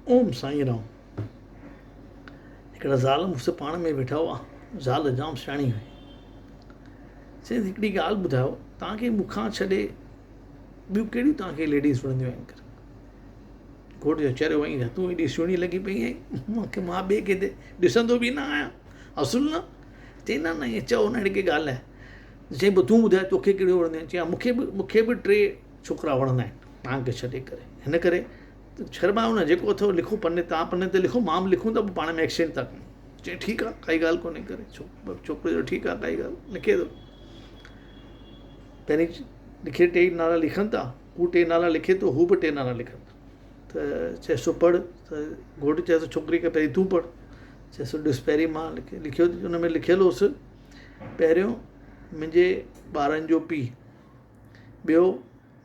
ओम साईं राम। हिकिड़ा ज़ाल मुड़ुस पाण में वेठा हुआ। ज़ाल जाम सियाणी हुई। चई हिकिड़ी ॻाल्हि ॿुधायो, तव्हांखे मूंखां छॾे ॿियूं कहिड़ियूं तव्हांखे लेडीज़ वणंदियूं आहिनि करे? घोट जो चरियो वई, तूं एॾी सुहिणी लॻी पई आहीं, मूंखे मां ॿिए किथे ॾिसंदो बि न आहियां, असुल न। चई न न ईअं चओ न, अहिड़ी कहिड़ी ॻाल्हि आहे। चई तूं ॿुधाए तोखे कहिड़ियूं वणंदियूं आहिनि? चई मूंखे बि 3 छोकिरा वणंदा आहिनि तव्हांखे छॾे करे। हिन करे शर्मायो न, जेको अथव लिखो पने, तव्हां पने ते लिखो, मां बि लिखूं त पाण में एक्सचेंज था कयूं। चई ठीकु आहे, काई ॻाल्हि कोन्हे करे। छोकिरे जो ठीकु आहे, काई ॻाल्हि लिखे थो। पहिरीं लिखे 3 नाला लिखनि था, हू 3 नाला लिखे थो, हू बि 3 नाला लिखनि था। त चएसि पढ़, त घोटु चएसि छोकिरी खे पहिरीं तूं पढ़। चएसि ॾिस, पहिरीं मां लिखियो, हुन में लिखियलु हुउसि, पहिरियों मुंहिंजे ॿारनि जो पीउ, ॿियो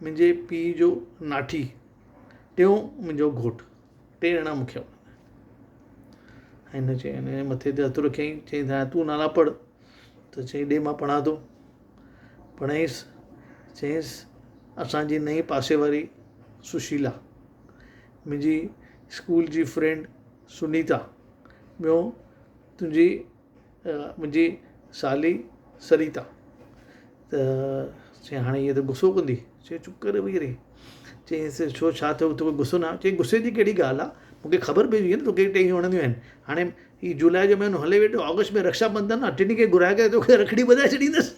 मुंहिंजे पीउ जो नाठी, टियों मुंहिंजो घोटु। 3 ॼणा मूंखे वणंदा आहिनि। हिन चई, हिन मथे ते हथु रखियईं, चई तूं नाला पढ़। त चई ॾे मां पढ़ां थो। पढ़ाईंसि, चयईंसि असांजी नई पासे वारी सुशीला, मुंहिंजी स्कूल जी फ्रेंड सुनीता, ॿियो तुंहिंजी मुंहिंजी साली सरिता। त चई हाणे इहे त गुसो कंदी। चई चुप करे वेही रही। चईंसि छो, छा थियो, तोखे गुसो न? चई गुस्से जी कहिड़ी ॻाल्हि आहे, मूंखे ख़बर पइजी वई न तोखे 3 वणंदियूं आहिनि। हाणे हीउ जुलाई जो महीनो हले वेठो, ऑगस्ट में रक्षाबंधन आहे, टिनी खे घुराए करे तोखे रखड़ी ॿधाए छॾींदसि।